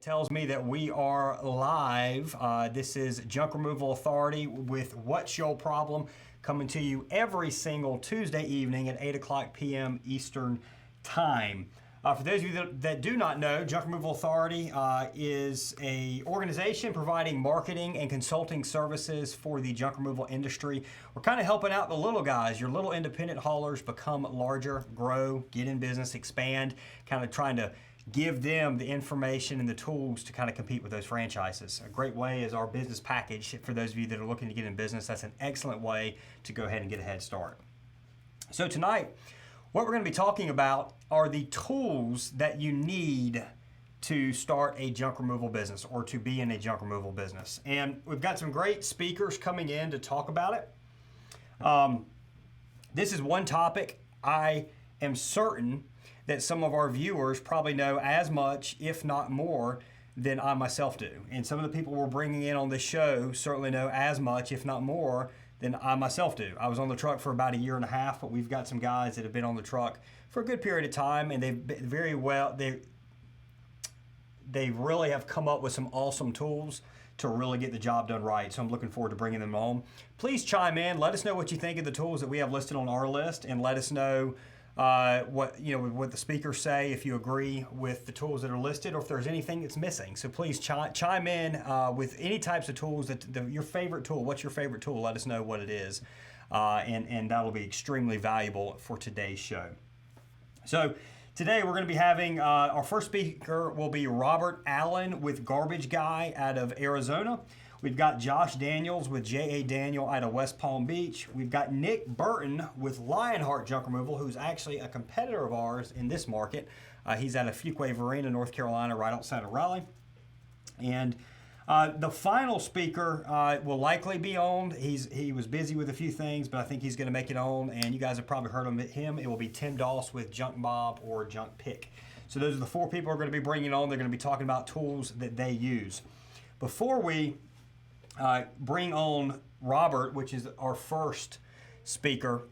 tells me that we are live. This is Junk Removal Authority with What's Your Problem, coming to you every single Tuesday evening at 8 o'clock p.m. Eastern Time. For those of you that do not know, Junk Removal Authority is an organization providing marketing and consulting services for the junk removal industry. We're kind of helping out the little guys, your little independent haulers, become larger, grow, get in business, expand, kind of trying to give them the information and the tools to kind of compete with those franchises. A great way is our business package. For those of you that are looking to get in business, that's an excellent way to go ahead and get a head start. So tonight, what we're going to be talking about are the tools that you need to start a junk removal business or to be in a junk removal business. And we've got some great speakers coming in to talk about it. This is one topic I am certain that some of our viewers probably know as much, if not more, than I myself do. And some of the people we're bringing in on this show certainly know as much, if not more, than I myself do. I was on the truck for about a year and a half, but we've got some guys that have been on the truck for a good period of time, and they've been very well, they really have come up with some awesome tools to really get the job done right. So I'm looking forward to bringing them on. Please chime in. Let us know what you think of the tools that we have listed on our list, and let us know what the speakers say, if you agree with the tools that are listed, or if there's anything that's missing. So please chime in with any types of tools your favorite tool. What's your favorite tool? Let us know what it is, and that'll be extremely valuable for today's show. So today we're going to be having our first speaker will be Robert Allen with Garbage Guy out of Arizona. We've got Josh Daniels with J.A. Daniel out of West Palm Beach. We've got Nick Burton with Lionheart Junk Removal, who's actually a competitor of ours in this market. He's out of Fuquay Varina, North Carolina, right outside of Raleigh. And the final speaker will likely be on. He was busy with a few things, but I think he's going to make it on. And you guys have probably heard of him. It will be Tim Doss with Junk Mob or Junk Pick. So those are the four people we're going to be bringing on. They're going to be talking about tools that they use. Before we bring on Robert, which is our first speaker,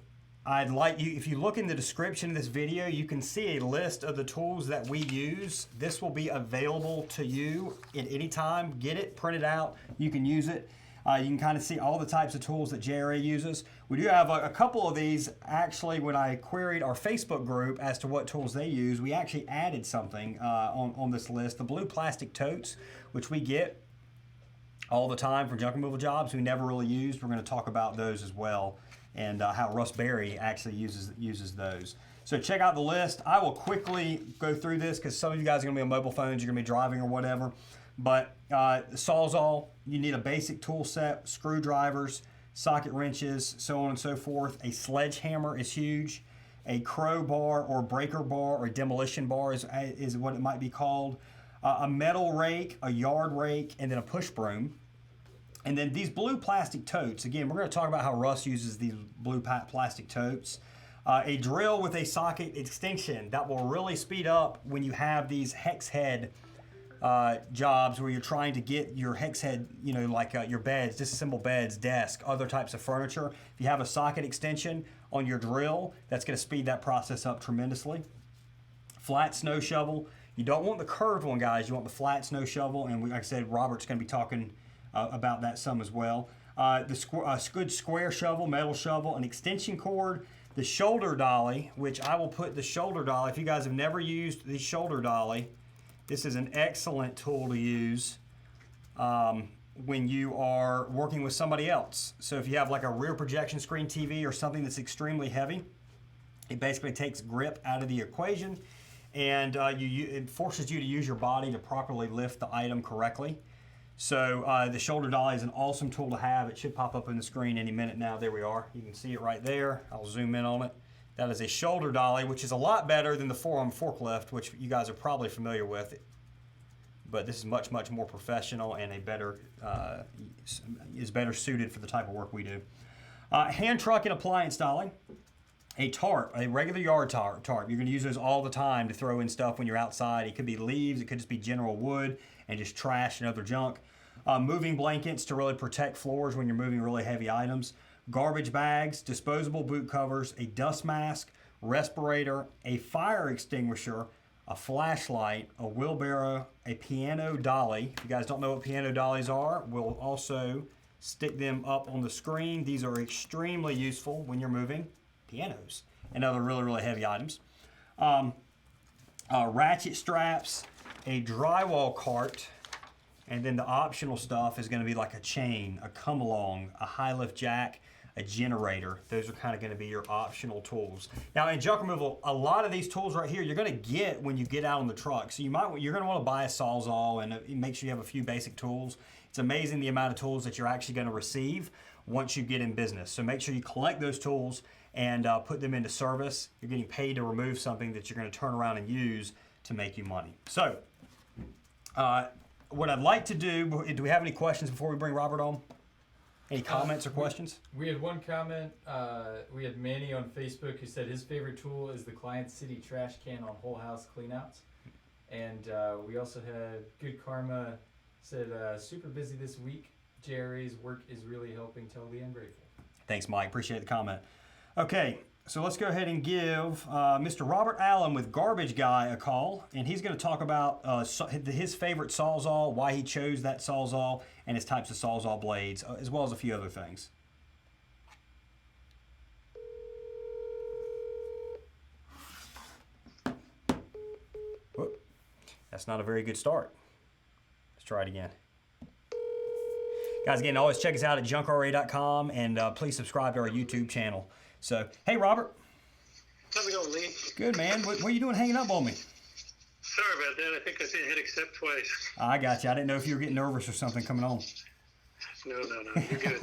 I'd like you, if you look in the description of this video, you can see a list of the tools that we use. This will be available to you at any time. Get it, print it out, you can use it. You can kind of see all the types of tools that JRA uses. We do have a couple of these. Actually, when I queried our Facebook group as to what tools they use, we actually added something on this list. The blue plastic totes, which we get all the time for junk removal jobs we never really used. We're going to talk about those as well, and how Russ Berry actually uses those. So check out the list. I will quickly go through this because some of you guys are going to be on mobile phones, you're going to be driving or whatever. But the Sawzall, you need a basic tool set, screwdrivers, socket wrenches, so on and so forth. A sledgehammer is huge. A crowbar or breaker bar or demolition bar is what it might be called. A metal rake, a yard rake, and then a push broom. And then these blue plastic totes. Again, we're going to talk about how Russ uses these blue plastic totes. A drill with a socket extension that will really speed up when you have these hex head jobs where you're trying to get your hex head, like your beds, disassemble beds, desk, other types of furniture. If you have a socket extension on your drill, that's going to speed that process up tremendously. Flat snow shovel. You don't want the curved one, guys. You want the flat snow shovel, and like I said, Robert's going to be talking about that some as well. The good square shovel, metal shovel, an extension cord, the shoulder dolly, which I will put the shoulder dolly. If you guys have never used the shoulder dolly, this is an excellent tool to use when you are working with somebody else. So if you have like a rear projection screen TV or something that's extremely heavy, it basically takes grip out of the equation, and it forces you to use your body to properly lift the item correctly. So the shoulder dolly is an awesome tool to have. It should pop up on the screen any minute now. There we are. You can see it right there. I'll zoom in on it. That is a shoulder dolly, which is a lot better than the forearm forklift, which you guys are probably familiar with. But this is much, much more professional and is better suited for the type of work we do. Hand truck and appliance dolly. A tarp, a regular yard tarp. You're going to use those all the time to throw in stuff when you're outside. It could be leaves, it could just be general wood and just trash and other junk. Moving blankets to really protect floors when you're moving really heavy items. Garbage bags, disposable boot covers, a dust mask, respirator, a fire extinguisher, a flashlight, a wheelbarrow, a piano dolly. If you guys don't know what piano dollies are, we'll also stick them up on the screen. These are extremely useful when you're moving pianos and other really, really heavy items. Ratchet straps, a drywall cart, and then the optional stuff is going to be like a chain, a come along, a high lift jack, a generator. Those are kind of going to be your optional tools. Now in junk removal, a lot of these tools right here you're going to get when you get out on the truck. So you're going to want to buy a Sawzall and make sure you have a few basic tools. It's amazing the amount of tools that you're actually going to receive once you get in business. So make sure you collect those tools and put them into service. You're getting paid to remove something that you're going to turn around and use to make you money. So what I'd like to do we have any questions before we bring Robert on? Any comments or questions? We had one comment. We had Manny on Facebook who said his favorite tool is the Client City trash can on whole house cleanouts. And we also had Good Karma said, super busy this week. Jerry's work is really helping Toby and grateful. Thanks, Mike. Appreciate the comment. Okay, so let's go ahead and give Mr. Robert Allen with Garbage Guy a call, and he's going to talk about his favorite Sawzall, why he chose that Sawzall, and his types of Sawzall blades, as well as a few other things. Whoop. That's not a very good start. Let's try it again. Guys, again, always check us out at junkrra.com, and please subscribe to our YouTube channel. So, hey, Robert. How's it going, Lee? Good, man. What are you doing hanging up on me? Sorry about that. I think I hit accept twice. I got you. I didn't know if you were getting nervous or something coming on. No. You're good.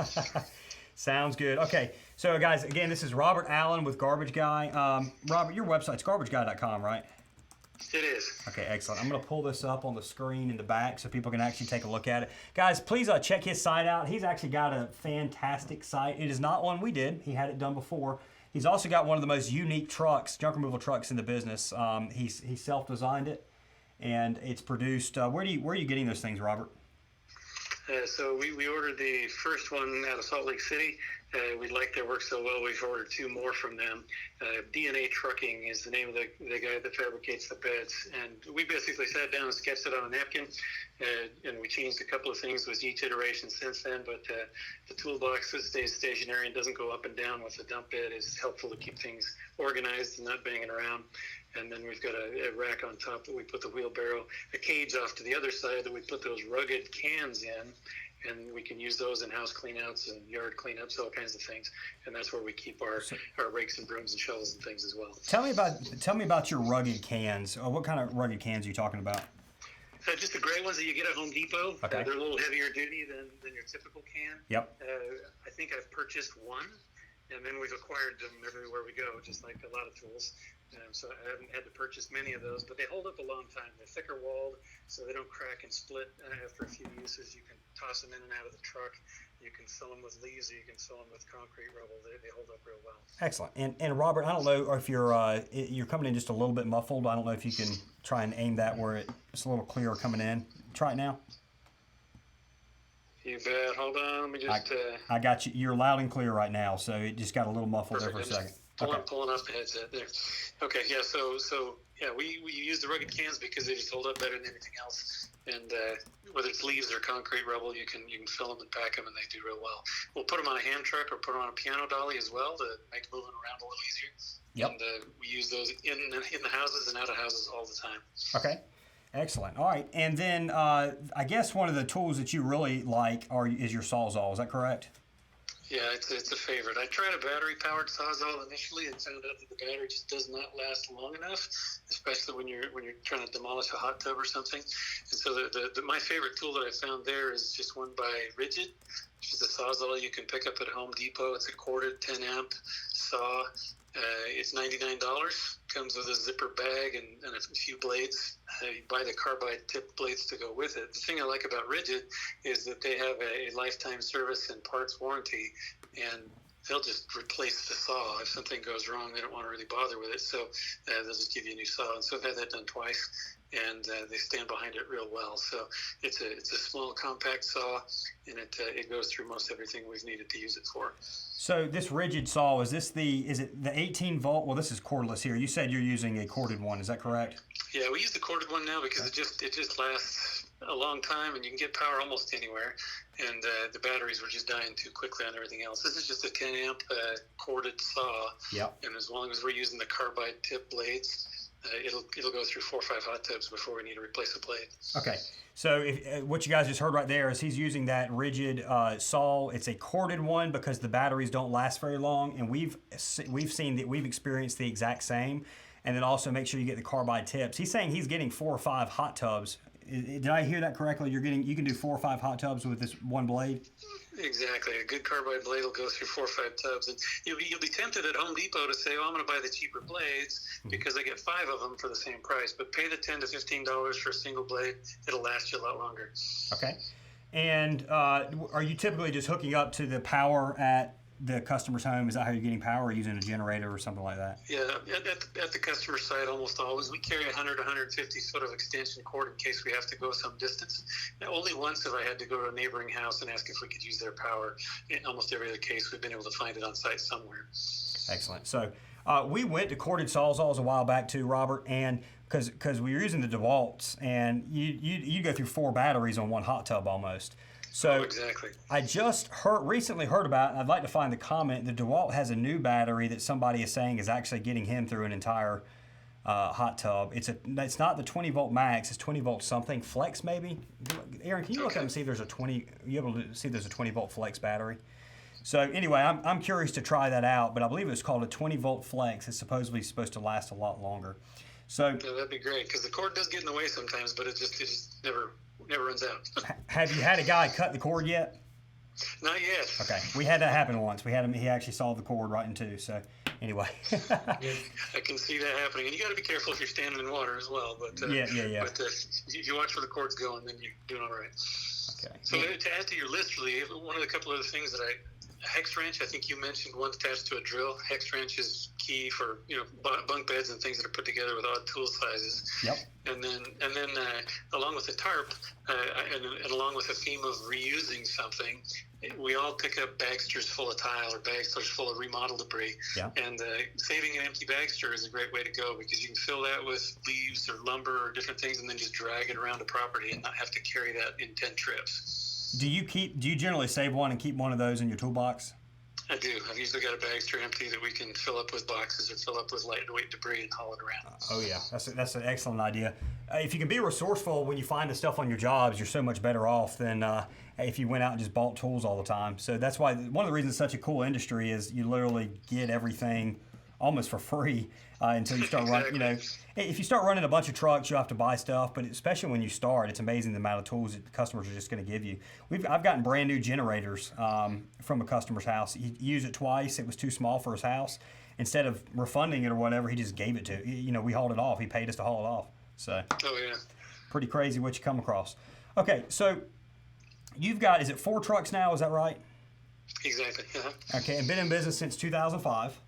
Sounds good. Okay. So, guys, again, this is Robert Allen with Garbage Guy. Robert, your website's garbageguy.com, right? It is. Okay, excellent. I'm going to pull this up on the screen in the back so people can actually take a look at it. Guys, please check his site out. He's actually got a fantastic site. It is not one we did. He had it done before. He's also got one of the most unique trucks, junk removal trucks in the business. He self-designed it, and it's produced. Where are you getting those things, Robert? So we ordered the first one out of Salt Lake City. We liked their work so well, we've ordered 2 more from them. DNA Trucking is the name of the guy that fabricates the beds. And we basically sat down and sketched it on a napkin, and we changed a couple of things with each iteration since then. But the toolbox that stays stationary and doesn't go up and down with the dump bed is helpful to keep things organized and not banging around. And then we've got a rack on top that we put the wheelbarrow, a cage off to the other side that we put those rugged cans in, and we can use those in house cleanouts and yard cleanups, all kinds of things. And that's where we keep our rakes and brooms and shovels and things as well. Tell me about your rugged cans. What kind of rugged cans are you talking about? Just the gray ones that you get at Home Depot. Okay. They're a little heavier duty than your typical can. Yep. I think I've purchased one, and then we've acquired them everywhere we go, just like a lot of tools. So I haven't had to purchase many of those, but they hold up a long time. They're thicker walled, so they don't crack and split after a few uses. You can toss them in and out of the truck. You can fill them with leaves, or you can fill them with concrete rubble. They hold up real well. Excellent. And Robert, I don't know if you're coming in just a little bit muffled. I don't know if you can try and aim that where it's a little clearer coming in. Try it now. You bet. Hold on. Let me just... I got you. You're loud and clear right now, so it just got a little muffled there for a second. Pulling off the headset there. Okay, yeah, so we use the rugged cans because they just hold up better than anything else. And whether it's leaves or concrete rubble, you can fill them and pack them, and they do real well. We'll put them on a hand truck or put them on a piano dolly as well to make moving around a little easier. Yep. And we use those in the houses and out of houses all the time. Okay. Excellent. All right. And then I guess one of the tools that you really like is your Sawzall. Is that correct? Yeah, it's a favorite. I tried a battery-powered Sawzall initially and found out that the battery just does not last long enough, especially when you're trying to demolish a hot tub or something. And so my favorite tool that I found there is just one by Rigid, which is a Sawzall you can pick up at Home Depot. It's a corded 10-amp saw. It's $99. Comes with a zipper bag and a few blades. You buy the carbide tip blades to go with it. The thing I like about Rigid is that they have a lifetime service and parts warranty, and they'll just replace the saw. If something goes wrong, they don't want to really bother with it, so they'll just give you a new saw. And so I've had that done twice, and they stand behind it real well. So it's a small, compact saw, and it goes through most everything we've needed to use it for. So this rigid saw, is it the 18 volt? Well, this is cordless here. You said you're using a corded one. Is that correct? Yeah, we use the corded one now because it just lasts a long time, and you can get power almost anywhere. And the batteries were just dying too quickly on everything else. This is just a 10 amp corded saw. Yep. And as long as we're using the carbide tip blades, it'll go through 4 or 5 hot tubs before we need to replace a blade. Okay. So what you guys just heard right there is he's using that rigid saw. It's a corded one because the batteries don't last very long, and we've experienced the exact same. And then also make sure you get the carbide tips. He's saying he's getting 4 or 5 hot tubs. Did I hear that correctly? You can do 4 or 5 hot tubs with this one blade? Exactly. A good carbide blade will go through 4 or 5 tubs, and you'll be tempted at Home Depot to say, "Oh, I'm going to buy the cheaper blades because I get 5 of them for the same price." But pay the $10 to $15 for a single blade; it'll last you a lot longer. Okay. And are you typically just hooking up to the power at the customer's home? Is that how you're getting power, or using a generator or something like that? Yeah, at the customer site, almost always we carry 100 to 150 foot of extension cord in case we have to go some distance. Now, only once have I had to go to a neighboring house and ask if we could use their power. In almost every other case, we've been able to find it on site somewhere. Excellent. So we went to corded Sawzalls a while back too, Robert, and because we were using the DeWalt's, and you go through 4 batteries on one hot tub almost. So exactly. I just recently heard about, and I'd like to find the comment, that DeWalt has a new battery that somebody is saying is actually getting him through an entire hot tub. It's not the 20 volt max, it's 20 volt something, flex maybe? Aaron, can you look up and see if there's a 20 volt flex battery? So anyway, I'm curious to try that out, but I believe it's called a 20 volt flex. It's supposedly supposed to last a lot longer. So yeah, that'd be great, because the cord does get in the way sometimes, but it just never runs out. Have you had a guy cut the cord yet? Not yet. Okay, we had that happen once. We had him. He actually sawed the cord right in two. So anyway. I can see that happening, and you got to be careful if you're standing in water as well. But yeah. But if you watch where the cord's going, then you're doing all right. Okay. So to add to your list, really, one of the couple other things that a hex wrench, I think you mentioned one attached to a drill. Hex wrench is key for bunk beds and things that are put together with odd tool sizes. Yep. And then along with the tarp, and along with the theme of reusing something, we all pick up bagsters full of tile or bagsters full of remodel debris. Yeah. And saving an empty bagster is a great way to go, because you can fill that with leaves or lumber or different things, and then just drag it around a property and not have to carry that in 10 trips. Do you generally save one and keep one of those in your toolbox? I do. I've usually got a bagster empty that we can fill up with boxes or fill up with lightweight debris and haul it around. Oh yeah, that's an excellent idea. If you can be resourceful when you find the stuff on your jobs, you're so much better off than if you went out and just bought tools all the time. So that's why one of the reasons it's such a cool industry is you literally get everything almost for free until you start running. If you start running a bunch of trucks, you have to buy stuff. But especially when you start, it's amazing the amount of tools that customers are just going to give you. I've gotten brand new generators from a customer's house. He used it twice. It was too small for his house. Instead of refunding it or whatever, he just gave it to. We hauled it off. He paid us to haul it off. So. Oh yeah. Pretty crazy what you come across. Okay, so you've got, is it 4 trucks now? Is that right? Exactly. Uh-huh. Okay, and been in business since 2005.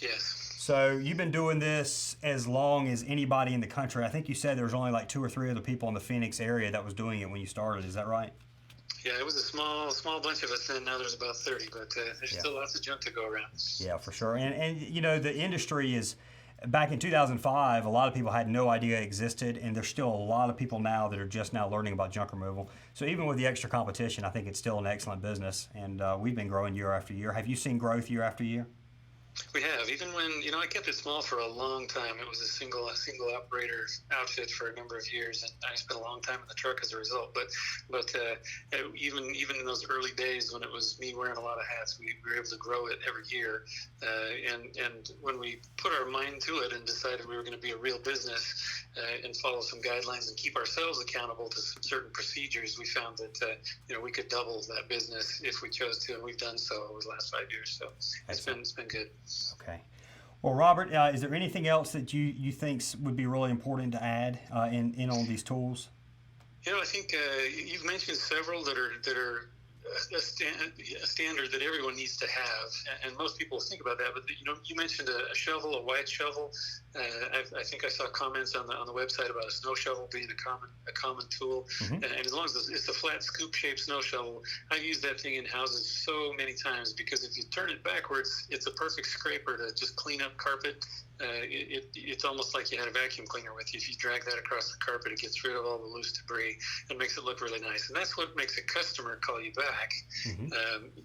Yes. So you've been doing this as long as anybody in the country. I think you said there was only like 2 or 3 other people in the Phoenix area that was doing it when you started. Is that right? Yeah, it was a small bunch of us then. Now there's about 30, but there's still lots of junk to go around. Yeah, for sure. And the industry is, back in 2005, a lot of people had no idea it existed, and there's still a lot of people now that are just now learning about junk removal. So even with the extra competition, I think it's still an excellent business, and we've been growing year after year. Have you seen growth year after year? We have. Even when, I kept it small for a long time. It was a single operator outfit for a number of years, and I spent a long time in the truck as a result. But even in those early days when it was me wearing a lot of hats, we were able to grow it every year. And when we put our mind to it and decided we were going to be a real business and follow some guidelines and keep ourselves accountable to some certain procedures, we found that we could double that business if we chose to, and we've done so over the last 5 years. So it's been good. Okay. Well, Robert, is there anything else that you think would be really important to add in on these tools? I think you've mentioned several that are a standard that everyone needs to have, and most people think about that. But you mentioned a shovel, a wide shovel. I think I saw comments on the website about a snow shovel being a common tool. Mm-hmm. And as long as it's a flat scoop-shaped snow shovel, I've used that thing in houses so many times, because if you turn it backwards, it's a perfect scraper to just clean up carpet. It's almost like you had a vacuum cleaner with you. If you drag that across the carpet, it gets rid of all the loose debris and makes it look really nice. And that's what makes a customer call you back. Mm-hmm.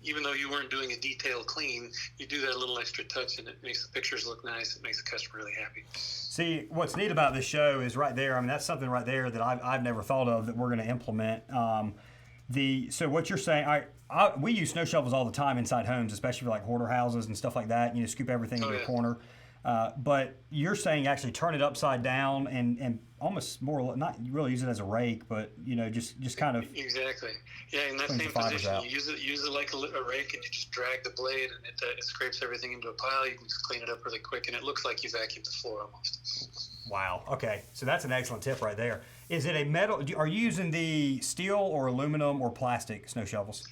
Even though you weren't doing a detailed clean, you do that little extra touch, and it makes the pictures look nice. It makes the customer really happy. See, what's neat about this show is right there. I mean, that's something right there that I've never thought of that we're going to implement. So what you're saying, we use snow shovels all the time inside homes, especially for like hoarder houses and stuff like that. You know, scoop everything into a corner. But you're saying actually turn it upside down and almost more, not really use it as a rake, but just kind of exactly. Yeah, in that same position, you use it like a rake, and you just drag the blade, and it scrapes everything into a pile. You can just clean it up really quick, and it looks like you vacuumed the floor almost. Wow. Okay, so that's an excellent tip right there. Is it a metal? Are you using the steel or aluminum or plastic snow shovels?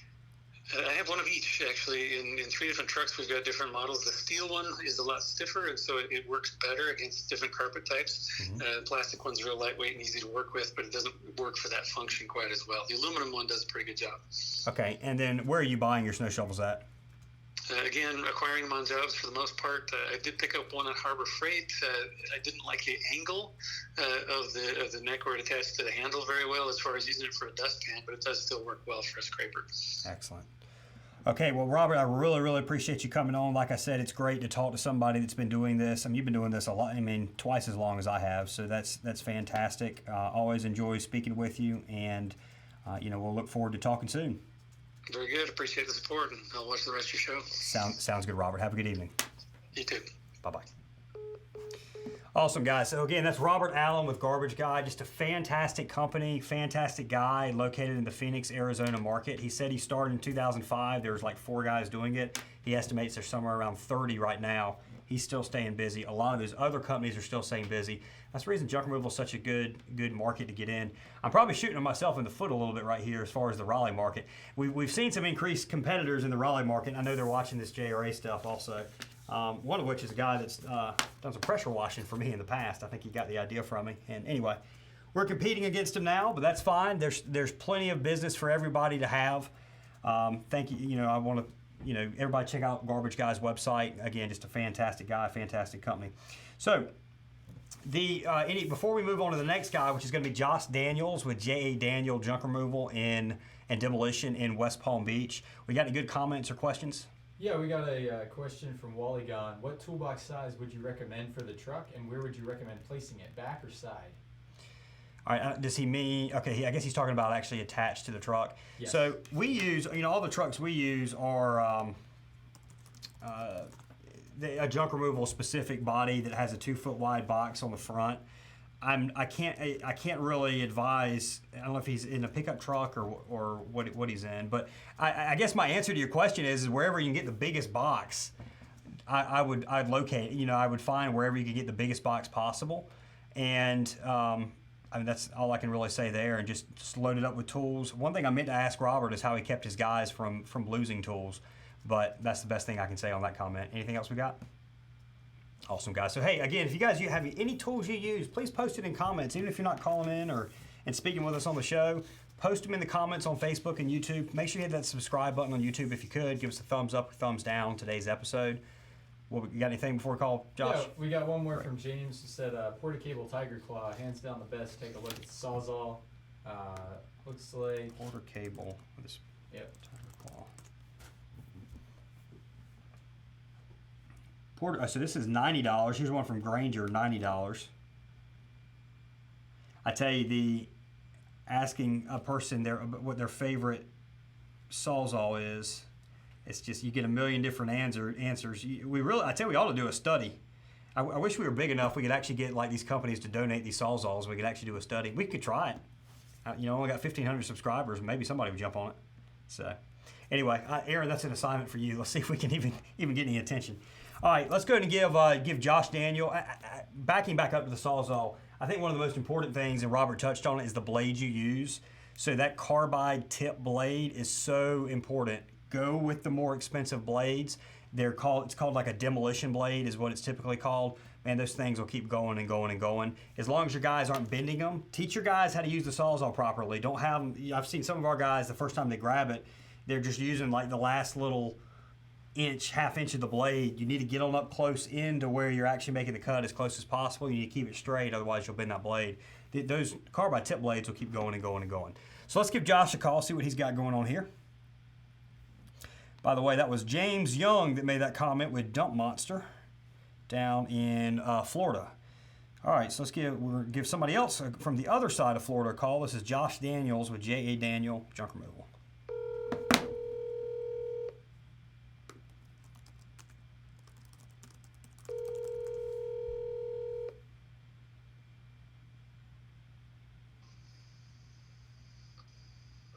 I have one of each, actually. In 3 different trucks, we've got different models. The steel one is a lot stiffer, and so it works better against different carpet types. Mm-hmm. The plastic one's real lightweight and easy to work with, but it doesn't work for that function quite as well. The aluminum one does a pretty good job. Okay, and then where are you buying your snow shovels at? Again, acquiring them on jobs for the most part. I did pick up one at Harbor Freight. I didn't like the angle of the neck where it attached to the handle very well as far as using it for a dustpan, but it does still work well for a scraper. Excellent. Okay, well, Robert, I really, really appreciate you coming on. Like I said, it's great to talk to somebody that's been doing this. I mean, you've been doing this a lot. I mean, twice as long as I have. So that's fantastic. Always enjoy speaking with you, and we'll look forward to talking soon. Very good. Appreciate the support, and I'll watch the rest of your show. Sounds good, Robert. Have a good evening. You too. Bye-bye. Awesome, guys. So, again, that's Robert Allen with Garbage Guy. Just a fantastic company, fantastic guy located in the Phoenix, Arizona market. He said he started in 2005. There was like 4 guys doing it. He estimates there's somewhere around 30 right now. He's still staying busy. A lot of those other companies are still staying busy. That's the reason junk removal is such a good market to get in. I'm probably shooting myself in the foot a little bit right here as far as the Raleigh market. We've seen some increased competitors in the Raleigh market. I know they're watching this JRA stuff also. One of which is a guy that's done some pressure washing for me in the past. I think he got the idea from me. And anyway, we're competing against him now, but that's fine. There's plenty of business for everybody to have. Thank you. I want to, everybody check out Garbage Guy's website. Again, just a fantastic guy, fantastic company. So before we move on to the next guy, which is going to be Josh Daniels with J.A. Daniel Junk Removal and Demolition in West Palm Beach. We got any good comments or questions? Yeah, we got a question from Wally Gone. What toolbox size would you recommend for the truck, and where would you recommend placing it, back or side? All right, does he mean, okay, I guess he's talking about actually attached to the truck. Yes. So we use, all the trucks we use are a junk removal specific body that has a 2-foot wide box on the front. I can't really advise. I don't know if he's in a pickup truck or what he's in, but I guess my answer to your question is wherever you can get the biggest box, I'd locate. I would find wherever you can get the biggest box possible, and that's all I can really say there. And just load it up with tools. One thing I meant to ask Robert is how he kept his guys from losing tools, but that's the best thing I can say on that comment. Anything else we got? Awesome, guys. So, hey, again, if you guys have any tools you use, please post it in comments. Even if you're not calling in and speaking with us on the show, post them in the comments on Facebook and YouTube. Make sure you hit that subscribe button on YouTube if you could. Give us a thumbs up or thumbs down on today's episode. You got anything before we call Josh? Yeah, we got one more from James who said, Portacable Tiger Claw, hands down the best. Take a look at the Sawzall. Looks like... Portacable. Yep. Tiger Claw. So this is $90. Here's one from Granger, $90. I tell you, asking a person what their favorite Sawzall is, it's just you get a million different answers. We ought to do a study. I wish we were big enough we could actually get like these companies to donate these Sawzalls. We could actually do a study. We could try it. Only got 1,500 subscribers. Maybe somebody would jump on it. So anyway, Aaron, that's an assignment for you. Let's see if we can even get any attention. All right, let's go ahead and give Josh Daniel, backing back up to the Sawzall, I think one of the most important things, and Robert touched on it, is the blade you use. So that carbide tip blade is so important. Go with the more expensive blades. It's called like a demolition blade is what it's typically called. Man, those things will keep going and going and going. As long as your guys aren't bending them, teach your guys how to use the Sawzall properly. Don't have them. I've seen some of our guys, the first time they grab it, they're just using like the last little half inch of the blade. You need to get on up close into where you're actually making the cut as close as possible. You need to keep it straight, otherwise you'll bend that blade. Those carbide tip blades will keep going and going and going. So let's give Josh a call, see what he's got going on here. By the way, that was James Young that made that comment with Dump Monster down in Florida. All right, so we'll give somebody else from the other side of Florida a call. This is Josh Daniels with J.A. Daniel Junk Removal.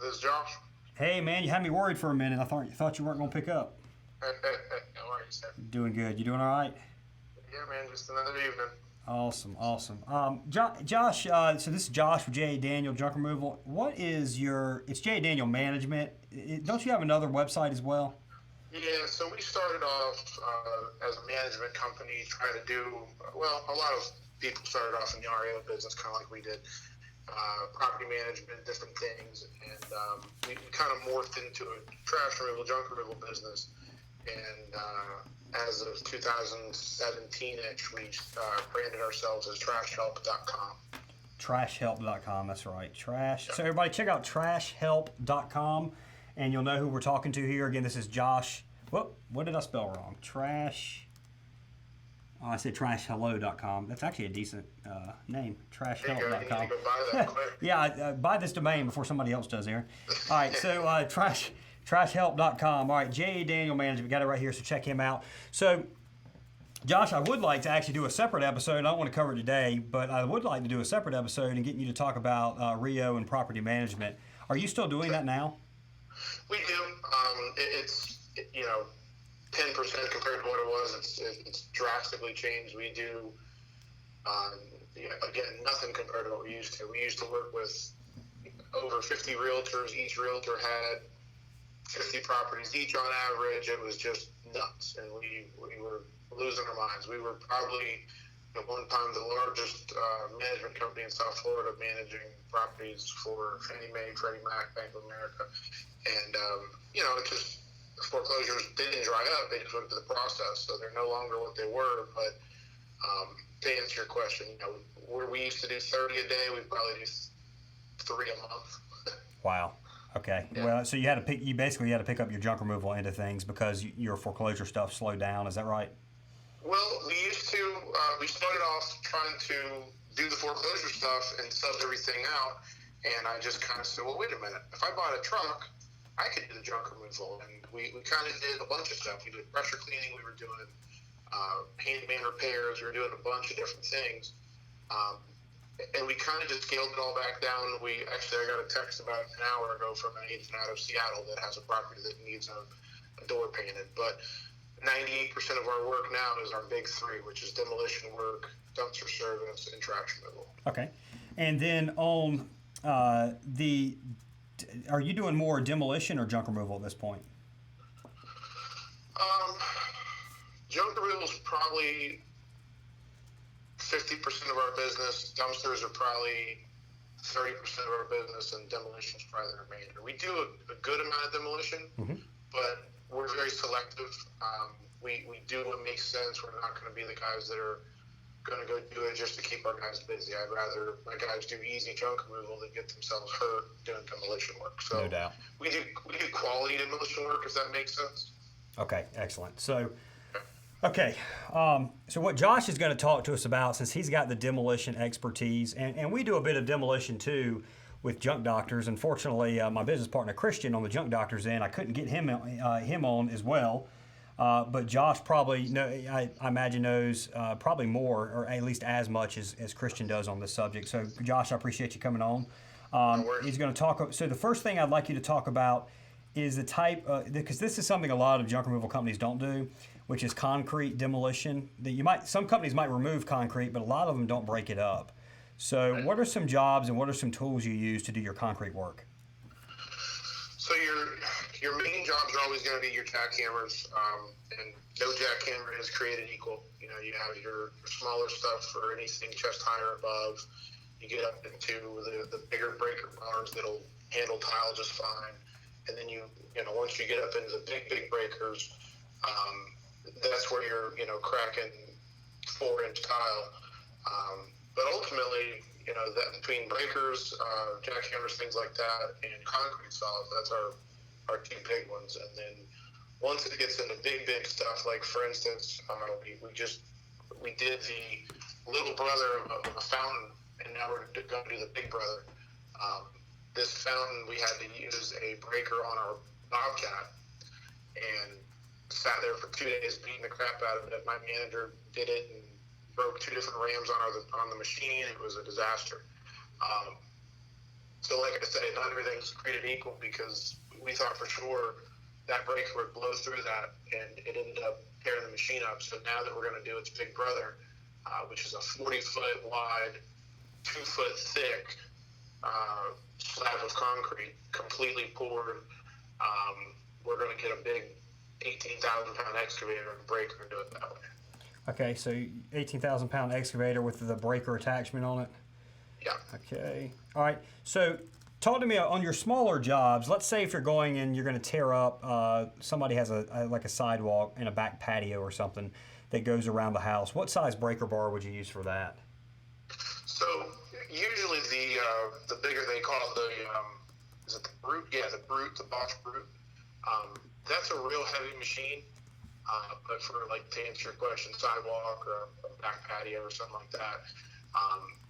This is Josh. Hey, man, you had me worried for a minute. I thought you weren't going to pick up. How are you, sir? Doing good. You doing all right? Yeah, man, just another evening. Awesome. Josh, so this is Josh with J.A. Daniel Junk Removal. What is it's J.A. Daniel Management. Don't you have another website as well? Yeah, so we started off as a management company trying to do, well, a lot of people started off in the REO business kind of like we did. Property management, different things, and we kind of morphed into a trash removal, junk removal business. And as of 2017-ish, we branded ourselves as TrashHelp.com. TrashHelp.com, that's right. So everybody check out TrashHelp.com, and you'll know who we're talking to here. Again, this is Josh. What did I spell wrong? I said TrashHello.com. That's actually a decent name, TrashHelp.com. Yeah, buy this domain before somebody else does, Aaron. All right, so TrashHelp.com. All right, J.A. Daniel Management, got it right here, so check him out. So, Josh, I would like to actually do a separate episode. I don't want to cover it today, but I would like to do a separate episode and get you to talk about REO and property management. Are you still doing that now? We do. It's 10% compared to what it was. It's drastically changed. We do, again, nothing compared to what we used to. We used to work with over 50 realtors. Each realtor had 50 properties each on average. It was just nuts, and we were losing our minds. We were probably at one time the largest management company in South Florida, managing properties for Fannie Mae, Freddie Mac, Bank of America, and it just foreclosures didn't dry up. They just went through the process, so they're no longer what they were. But to answer your question, where we used to do 30 a day, we probably do 3 a month. Wow. Okay. Yeah. Well, so you basically had to pick up your junk removal into things because your foreclosure stuff slowed down. Is that right? Well, we used to. We started off trying to do the foreclosure stuff and sub everything out, and I just kind of said, well, wait a minute. If I bought a truck, I could do the junk removal, and we kind of did a bunch of stuff. We did pressure cleaning. We were doing handyman repairs. We were doing a bunch of different things. And we kind of just scaled it all back down. I got a text about an hour ago from an agent out of Seattle that has a property that needs a door painted. But 98% of our work now is our big 3, which is demolition work, dumpster service, and trash removal. Okay. And then on are you doing more demolition or junk removal at this point? Junk removal is probably 50% of our business. Dumpsters are probably 30% of our business, and demolition is probably the remainder. We do a good amount of demolition, but we're very selective. We do what makes sense. We're not going to be the guys that are going to go do it just to keep our guys busy. I'd rather my guys do easy junk removal than get themselves hurt doing demolition work. So no doubt. We do quality demolition work, if that makes sense. Okay, excellent. So, so what Josh is going to talk to us about, since he's got the demolition expertise, and we do a bit of demolition too with junk doctors. Unfortunately, my business partner Christian on the junk doctors end, I couldn't get him on as well. But Josh probably, I imagine, knows probably more, or at least as much as Christian does on this subject. So, Josh, I appreciate you coming on. No worries. He's going to talk. So, the first thing I'd like you to talk about is the type, because this is something a lot of junk removal companies don't do, which is concrete demolition. Some companies might remove concrete, but a lot of them don't break it up. So, what are some jobs and what are some tools you use to do your concrete work? So your main jobs are always going to be your jackhammers, and no jackhammer is created equal. You know, you have your smaller stuff for anything chest high or above. You get up into the bigger breaker bars that'll handle tile just fine, and then you know once you get up into the big breakers, that's where you're cracking 4-inch tile. But ultimately, that between breakers, jackhammers, things like that, and concrete saws, that's our two big ones. And then once it gets into big stuff, like for instance, we did the little brother of a fountain, and now we're going to do the big brother. This fountain, we had to use a breaker on our Bobcat, and sat there for 2 days beating the crap out of it. My manager did it and broke 2 different rams on the machine. It was a disaster. So like I said, not everything's created equal, because we thought for sure that breaker would blow through that, and it ended up tearing the machine up. So now that we're going to do its big brother, which is a 40-foot wide, 2-foot thick slab of concrete, completely poured, we're going to get a big 18,000-pound excavator and breaker and do it that way. Okay, so 18,000-pound excavator with the breaker attachment on it? Yeah. Okay. All right. So talk to me on your smaller jobs. Let's say if you're going and you're going to tear up, somebody has like a sidewalk and a back patio or something that goes around the house. What size breaker bar would you use for that? So usually the bigger, they call it is it the brute? Yeah, the box brute. That's a real heavy machine. But for, like, to answer your question, sidewalk or a back patio or something like that,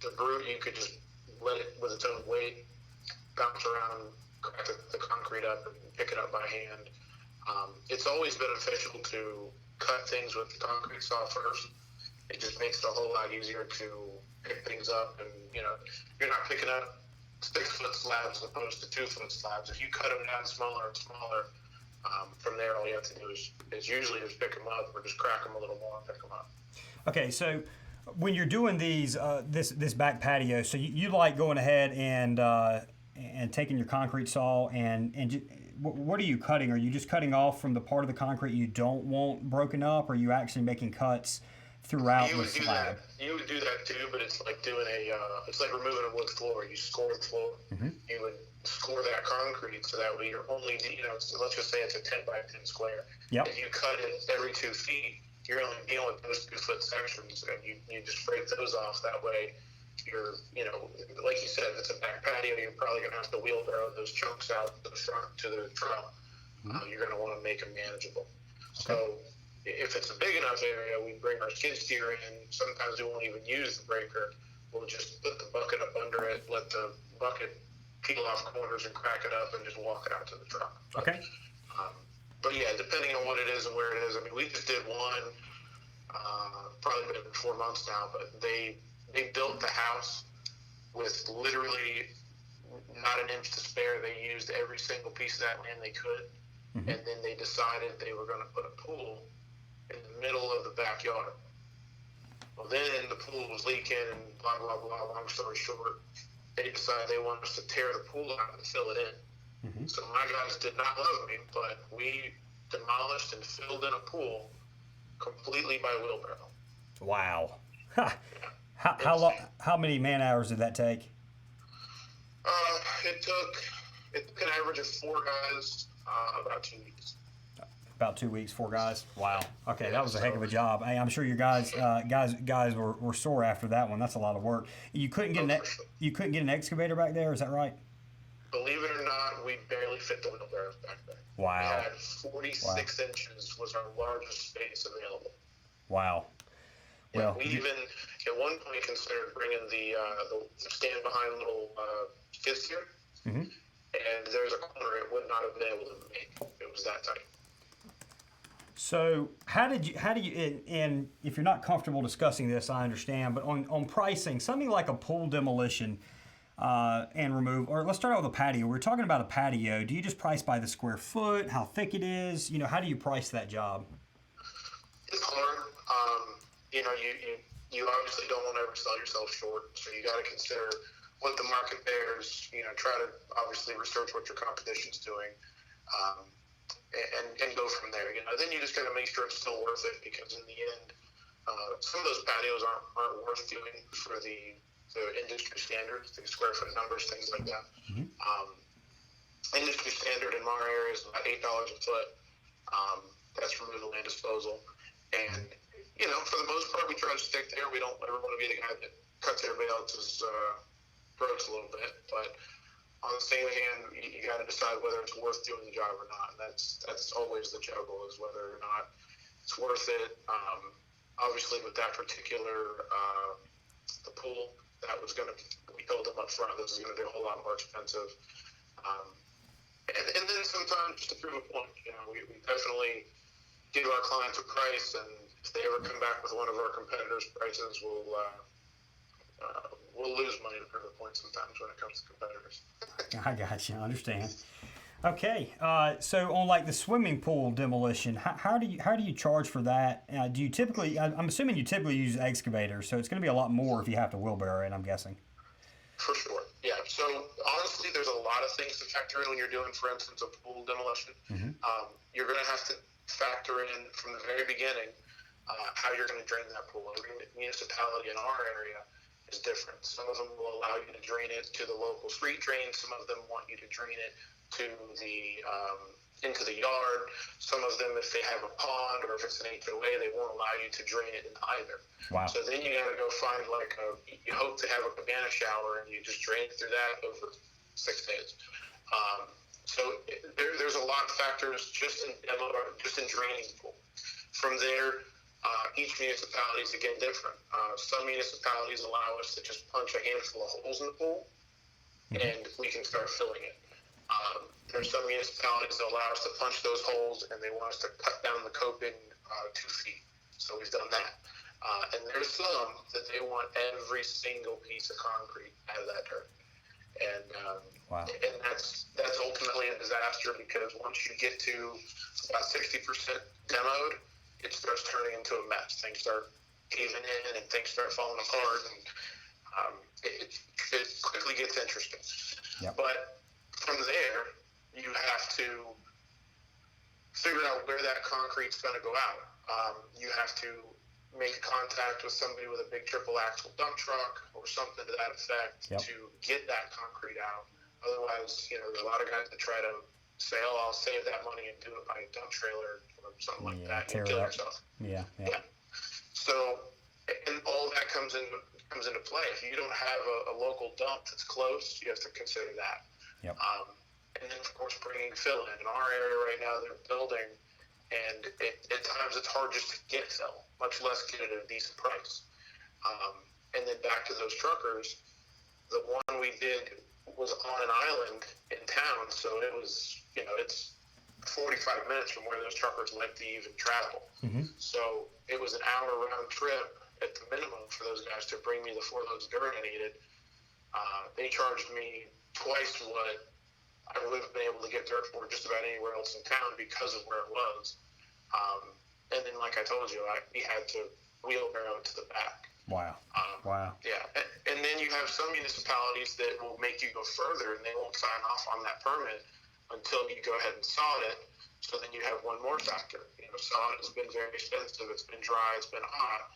the brute, you could just let it, with its own weight, bounce around, crack the concrete up, and pick it up by hand. It's always beneficial to cut things with the concrete saw first. It just makes it a whole lot easier to pick things up, and, you're not picking up 6-foot slabs as opposed to 2-foot slabs. If you cut them down smaller and smaller, from there, all you have to do is usually just pick them up, or just crack them a little more and pick them up. Okay, so when you're doing these, this back patio, so you like going ahead and taking your concrete saw and what are you cutting? Are you just cutting off from the part of the concrete you don't want broken up, or are you actually making cuts throughout the slab? You would do that too, but it's like doing it's like removing a wood floor. You score the floor. Mm-hmm. You would score that concrete so that way you're only, let's just say it's a 10 by 10 square. Yep. If you cut it every 2 feet, you're only dealing with those 2-foot sections, and you just break those off. That way you're, like you said, if it's a back patio, you're probably going to have to wheelbarrow those chunks out to the front to the truck. Mm-hmm. You're going to want to make them manageable. Okay. So if it's a big enough area, we bring our skid steer in. Sometimes we won't even use the breaker. We'll just put the bucket up under it, let the bucket peel off corners and crack it up, and just walk it out to the truck. Okay. But yeah, depending on what it is and where it is. I mean, we just did one, probably been 4 months now, but they built the house with literally not an inch to spare. They used every single piece of that land they could, mm-hmm. and then they decided they were going to put a pool in the middle of the backyard. Well, then the pool was leaking and blah, blah, blah. Long story short, they decided they wanted us to tear the pool out and fill it in. Mm-hmm. So my guys did not love me, but we demolished and filled in a pool completely by wheelbarrow. Wow. Ha. Yeah. How many man hours did that take? It took an average of 4 guys, about 2 weeks. About 2 weeks, 4 guys. Wow. Okay, that was a heck of a job. Hey, I'm sure your guys were sore after that one. That's a lot of work. You couldn't get an excavator back there. Is that right? Believe it or not, we barely fit the wheelbarrows back there. Wow. We had 46 inches was our largest space available. Wow. Well, we even at one point considered bringing the stand behind little skid steer, mm-hmm. and there's a corner it would not have been able to make. It was that tight. So how do you, and if you're not comfortable discussing this, I understand, but on pricing, something like a pool demolition and remove, or let's start out with a patio. We're talking about a patio. Do you just price by the square foot, how thick it is? How do you price that job? It's hard. You obviously don't want to ever sell yourself short, so you got to consider what the market bears. Try to obviously research what your competition's doing, and go from there. Then you just got to make sure it's still worth it, because in the end, some of those patios aren't worth doing for the industry standards, the square foot numbers, things like that. Industry standard in our area is about $8 a foot. That's removal and disposal. And, for the most part, we try to stick there. We don't ever want to be the guy that cuts everybody else's throats a little bit. But on the same hand, you got to decide whether it's worth doing the job or not. And that's always the juggle, is whether or not it's worth it. Obviously, with that particular the pool, we told them up front this is going to be a whole lot more expensive. And then sometimes, just to prove a point, we definitely give our clients a price, and if they ever come back with one of our competitors' prices, we'll lose money to prove a point sometimes when it comes to competitors. I got you. I understand. Okay, so on like the swimming pool demolition, how do you charge for that? Do you typically? I'm assuming you typically use excavators, so it's going to be a lot more if you have to wheelbarrow it, I'm guessing. For sure, yeah. So honestly, there's a lot of things to factor in when you're doing, for instance, a pool demolition. You're going to have to factor in from the very beginning how you're going to drain that pool. Every municipality in our area is different. Some of them will allow you to drain it to the local street drain. Some of them want you to drain it to the into the yard. Some of them, if they have a pond or if it's an HOA, they won't allow you to drain it in either. Wow. So then you got to go find you hope to have a cabana shower, and you just drain it through that over 6 days. So there's a lot of factors just in draining the pool. From there, each municipality is again different. Some municipalities allow us to just punch a handful of holes in the pool, and we can start filling it. There's some municipalities that allow us to punch those holes, and they want us to cut down the coping 2 feet. So we've done that. And there's some that they want every single piece of concrete out of that dirt. And wow. And that's ultimately a disaster, because once you get to about 60% demoed, it starts turning into a mess. Things start caving in, and things start falling apart, and it quickly gets interesting. Yep. But from there, you have to figure out where that concrete's going to go out. You have to make contact with somebody with a big triple axle dump truck or something to that effect to get that concrete out. Otherwise, there's a lot of guys that try to say, I'll save that money and do it by a dump trailer or something like that. You kill yourself. Yeah. So, and all that comes into play. If you don't have a local dump that's close, you have to consider that. Yep. And then, of course, bringing fill in. In our area right now, they're building, and at times it's hard just to get fill, much less get it at a decent price. And then back to those truckers, the one we did was on an island in town, so it was, it's 45 minutes from where those truckers like to even travel. So it was an hour round trip at the minimum for those guys to bring me the 4 loads of dirt I needed. They charged me twice what I would have been able to get dirt for just about anywhere else in town because of where it was. And then, like I told you, we had to wheelbarrow it to the back. Wow. Wow. Yeah. And then you have some municipalities that will make you go further, and they won't sign off on that permit until you go ahead and sod it. So then you have one more factor. Sod has been very expensive. It's been dry. It's been hot.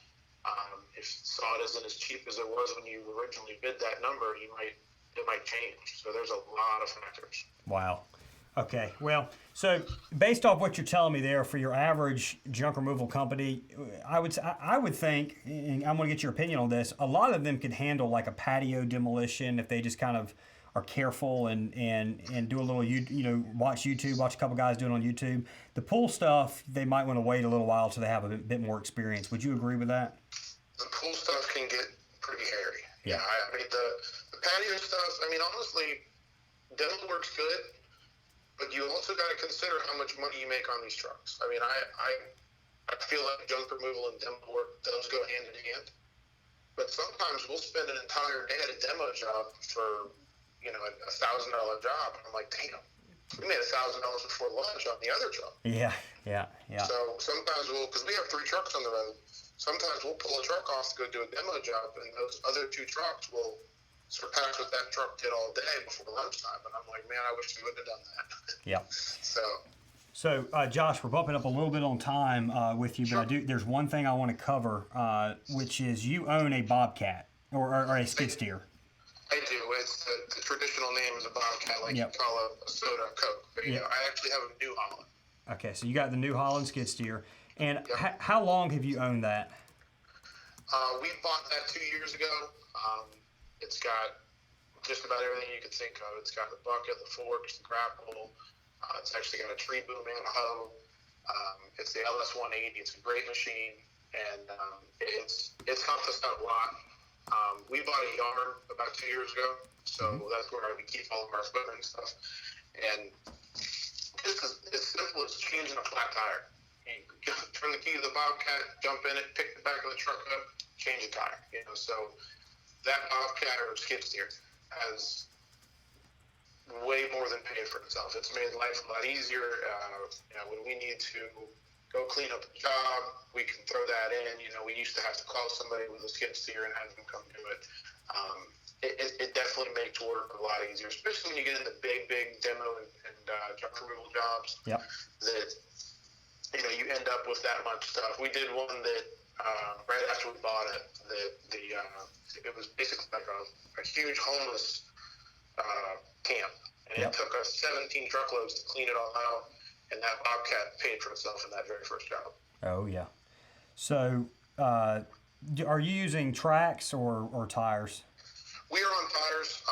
If sod isn't as cheap as it was when you originally bid that number, it might change. So there's a lot of factors. Wow. Okay. Well, so based off what you're telling me there, for your average junk removal company, I would think, and I'm going to get your opinion on this, a lot of them could handle like a patio demolition if they just kind of are careful and do a little, watch YouTube, watch a couple guys do it on YouTube. The pool stuff, they might want to wait a little while till they have a bit more experience. Would you agree with that? The pool stuff can get pretty hairy. Yeah. I mean, the patio stuff, honestly, demo work's good, but you also got to consider how much money you make on these trucks. I feel like junk removal and demo work does go hand in hand, but sometimes we'll spend an entire day at a demo job for, $1,000 job. And I'm like, damn, we made $1,000 before lunch on the other truck. Yeah. So sometimes because we have 3 trucks on the road, sometimes we'll pull a truck off to go do a demo job, and those other 2 trucks will surpass what that truck did all day before lunchtime. And I'm like, man, I wish we would have done that. Yeah. So, Josh, we're bumping up a little bit on time with you, but there's one thing I want to cover, which is you own a Bobcat or a skid steer. I do. It's the traditional name is a Bobcat, like you call a soda Coke. But, I actually have a New Holland. Okay, so you got the New Holland skid steer. And how long have you owned that? We bought that 2 years ago. It's got just about everything you could think of. It's got the bucket, the forks, the grapple. It's actually got a tree boom and a hoe. It's the LS180. It's a great machine, and it's helped us out a lot. We bought a yard about 2 years ago, so that's where we keep all of our equipment and stuff. And just as simple as changing a flat tire. You turn the key to the Bobcat, jump in it, pick the back of the truck up, change a tire. So that Bobcat or skid steer has way more than paid for itself. It's made life a lot easier. When we need to go clean up a job, we can throw that in. We used to have to call somebody with a skid steer and have them come do it. It definitely makes work a lot easier, especially when you get into big demo and junk removal jobs. Yep. That you end up with that much stuff. We did one that right after we bought it, it was basically like a huge homeless camp, and it took us 17 truckloads to clean it all out, and that Bobcat paid for itself in that very first job. Oh yeah. So, are you using tracks or tires? We are on tires.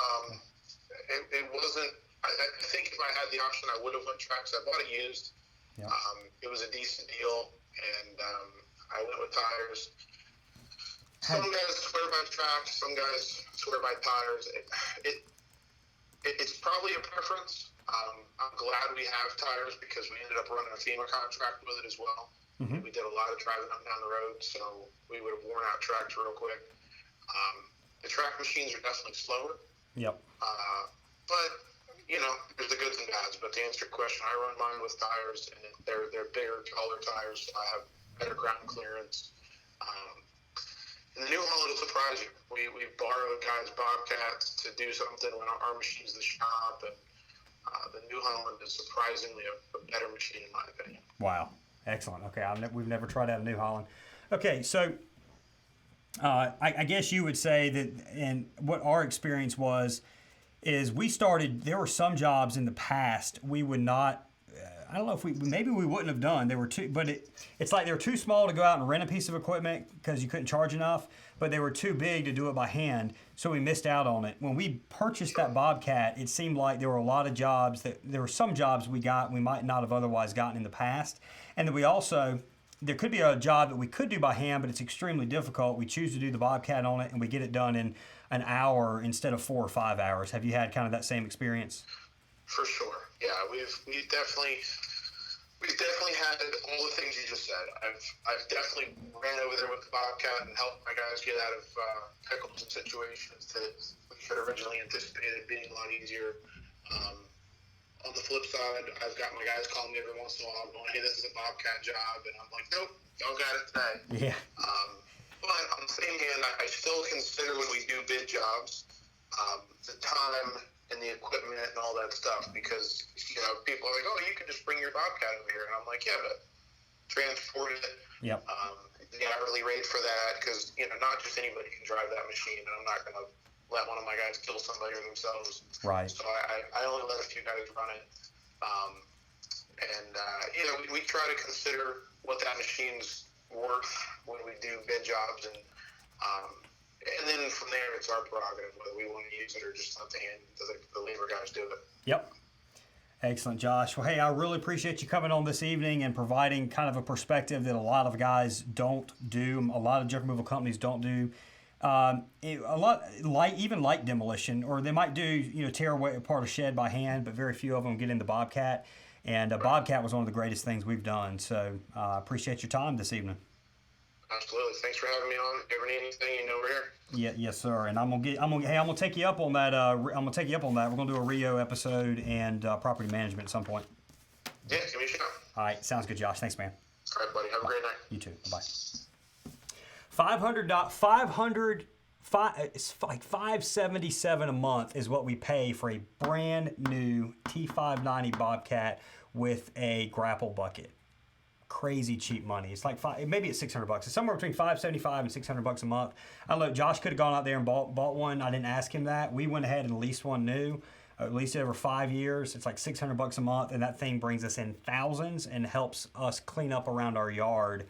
It wasn't. I think if I had the option, I would have went tracks. I bought it used. Yeah. It was a decent deal, and I went with tires. Some guys swear by tracks, some guys swear by tires. It's probably a preference. I'm glad we have tires because we ended up running a FEMA contract with it as well. Mm-hmm. We did a lot of driving up and down the road, so we would have worn out tracks real quick. The track machines are definitely slower. Yep. But there's the goods and bads. But to answer your question, I run mine with tires, and they're bigger, taller tires, so I have better ground clearance. And the New Holland will surprise you. We borrowed guys' Bobcats to do something when our machine's the shop, and the New Holland is surprisingly a better machine in my opinion. Wow, excellent. Okay, we've never tried out a New Holland. Okay, so I guess you would say that, and what our experience was, is there were some jobs in the past we would not, I don't know if maybe we wouldn't have done. They were too, but it's like they were too small to go out and rent a piece of equipment because you couldn't charge enough, but they were too big to do it by hand, so we missed out on it. When we purchased that Bobcat, it seemed like there were a lot of jobs there were some jobs we might not have otherwise gotten in the past, and then there could be a job that we could do by hand, but it's extremely difficult. We choose to do the Bobcat on it, and we get it done in an hour instead of 4 or 5 hours. Have you had kind of that same experience? For sure. Yeah, we've definitely had all the things you just said. I've definitely ran over there with the Bobcat and helped my guys get out of pickles and situations that we could originally anticipated being a lot easier. On the flip side, I've got my guys calling me every once in a while going, hey, this is a Bobcat job. And I'm like, nope, y'all got it today. Yeah. But on the same hand, I still consider when we do bid jobs, the time and the equipment and all that stuff, because, people are like, oh, you can just bring your Bobcat over here. And I'm like, yeah, but transport it. Yep. The hourly rate for that, because, not just anybody can drive that machine. And I'm not going to let one of my guys kill somebody or themselves. Right. So I only let a few guys run it. We try to consider what that machine's worth when we do bid jobs, and then from there it's our prerogative whether we want to use it or just let the labor guys do it. Yep. Excellent, Josh. Well, hey, I really appreciate you coming on this evening and providing kind of a perspective that a lot of guys don't do, a lot of junk removal companies don't do. A lot like Demolition, or they might do, tear away apart a shed by hand, but very few of them get in the Bobcat. And Bobcat was one of the greatest things we've done. So appreciate your time this evening. Absolutely. Thanks for having me on. If you ever need anything, we're here. Yeah, yes, sir. And I'm gonna take you up on that. I'm gonna take you up on that. We're gonna do a Rio episode and property management at some point. Yeah, give me a shot. All right, sounds good, Josh. Thanks, man. All right, buddy. Have a great night. You too. Bye. 500 It's like $577 a month is what we pay for a brand new T590 Bobcat with a grapple bucket. Crazy cheap money. It's like maybe it's $600. It's somewhere between $575 and $600 a month. I know Josh could have gone out there and bought one. I didn't ask him that. We went ahead and leased one new. At least over 5 years. It's like $600 a month, and that thing brings us in thousands and helps us clean up around our yard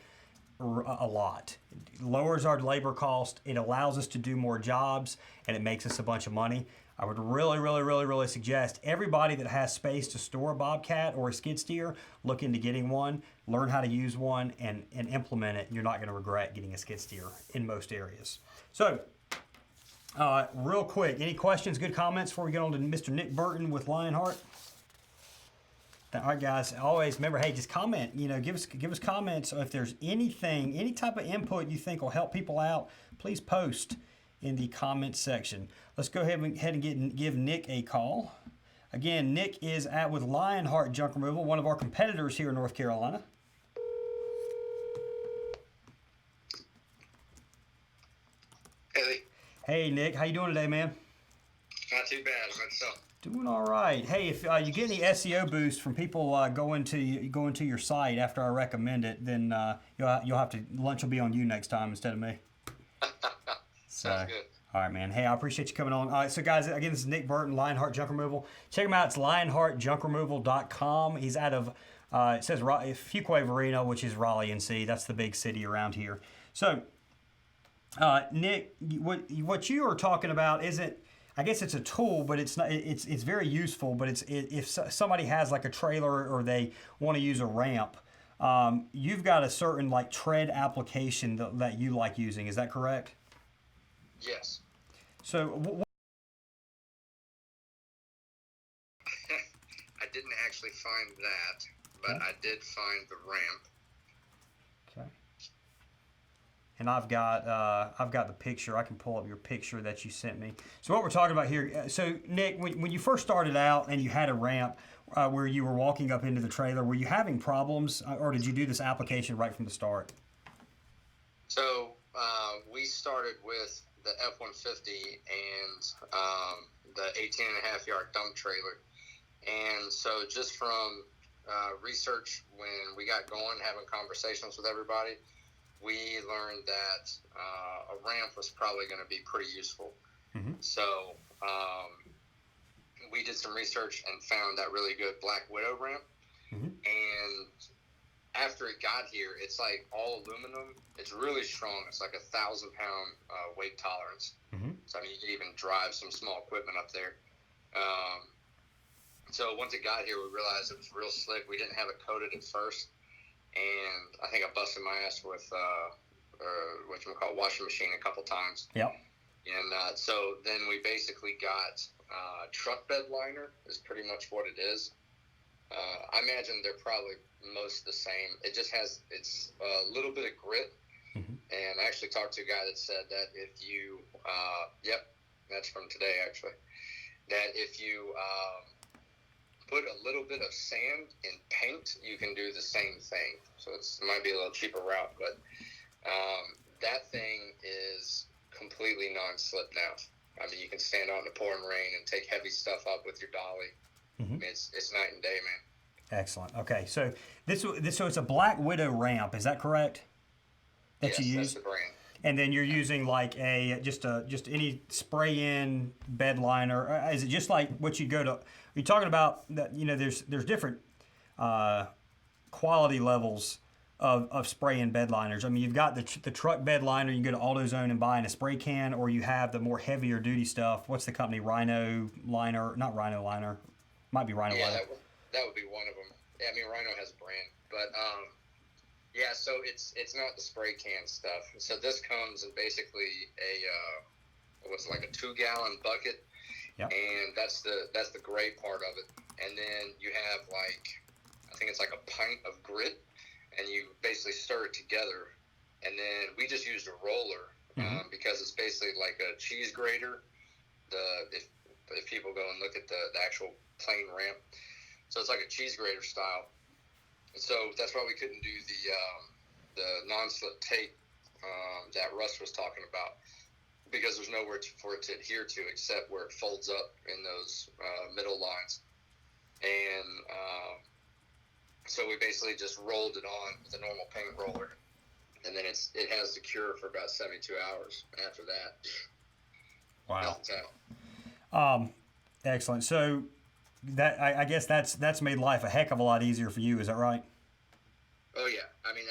a lot. It lowers our labor cost. It allows us to do more jobs, and it makes us a bunch of money. I would really suggest everybody that has space to store a Bobcat or a skid steer, look into getting one, learn how to use one, and implement it. You're not going to regret getting a skid steer in most areas. So, real quick, any questions, good comments before we get on to Mr. Nick Burton with Lionheart? All right, guys. Always remember, hey, just comment. Give us comments if there's anything, any type of input you think will help people out. Please post in the comments section. Let's go ahead and give Nick a call. Again, Nick is with Lionheart Junk Removal, one of our competitors here in North Carolina. Hey. Hey, Nick. How you doing today, man? Not too bad. Myself. Doing all right. Hey, if you get any SEO boost from people going to your site after I recommend it, then you'll have to lunch will be on you next time instead of me. Sounds good. All right, man. Hey, I appreciate you coming on. All right, so guys, again, this is Nick Burton, Lionheart Junk Removal. Check him out. It's lionheartjunkremoval.com. He's out of it says Fuquay Varina, which is Raleigh, NC. That's the big city around here. So, Nick, what you are talking about isn't. I guess it's a tool, but it's not. It's very useful. But if somebody has like a trailer or they want to use a ramp, you've got a certain like tread application that you like using. Is that correct? Yes. So. I didn't actually find that, but I did find the ramp. Okay. And I've got the picture. I can pull up your picture that you sent me. So what we're talking about here. So Nick, when you first started out and you had a ramp where you were walking up into the trailer, were you having problems, or did you do this application right from the start? So we started with the F-150 and the 18.5-yard dump trailer. And so just from research, when we got going, having conversations with everybody, we learned that a ramp was probably going to be pretty useful. Mm-hmm. So we did some research and found that really good Black Widow ramp. Mm-hmm. And after it got here, it's like all aluminum. It's really strong. It's like 1,000-pound weight tolerance. Mm-hmm. So I mean, you can even drive some small equipment up there. So once it got here, we realized it was real slick. We didn't have it coated at first. And I think I busted my ass with washing machine a couple times. Yep. And so then we basically got truck bed liner is pretty much what it is. I imagine they're probably most the same. It just has it's a little bit of grit. Mm-hmm. And I actually talked to a guy that said that if you that's from today actually, that if you put a little bit of sand and paint, you can do the same thing. So it might be a little cheaper route, but that thing is completely non-slip now. I mean, you can stand out in the pouring rain and take heavy stuff up with your dolly. Mm-hmm. I mean, it's night and day, man. Excellent. Okay, so so it's a Black Widow ramp. Is that correct? Yes, you use? That's the brand. And then you're using like just any spray-in bed liner. Is it just like what you go to? You're talking about that. There's different quality levels of spray-in bed liners. I mean, you've got the truck bed liner. You can go to AutoZone and buy in a spray can, or you have the more heavier duty stuff. What's the company? Rhino Liner? Not Rhino Liner. Might be Rhino Liner. That would be one of them. Yeah, I mean, Rhino has a brand, but yeah. So it's not the spray can stuff. So this comes in basically what's like a 2-gallon bucket. Yep. And that's the gray part of it. And then you have I think it's like a pint of grit, and you basically stir it together. And then we just used a roller because it's basically like a cheese grater. If people go and look at the actual plain ramp, so it's like a cheese grater style. So that's why we couldn't do the non-slip tape that Russ was talking about. because there's nowhere for it to adhere to except where it folds up in those middle lines. And so we basically just rolled it on with a normal paint roller, and then it has to cure for about 72 hours. After that, Wow. melts out. Excellent. So that I guess that's made life a heck of a lot easier for you. Is that right? Oh yeah, I mean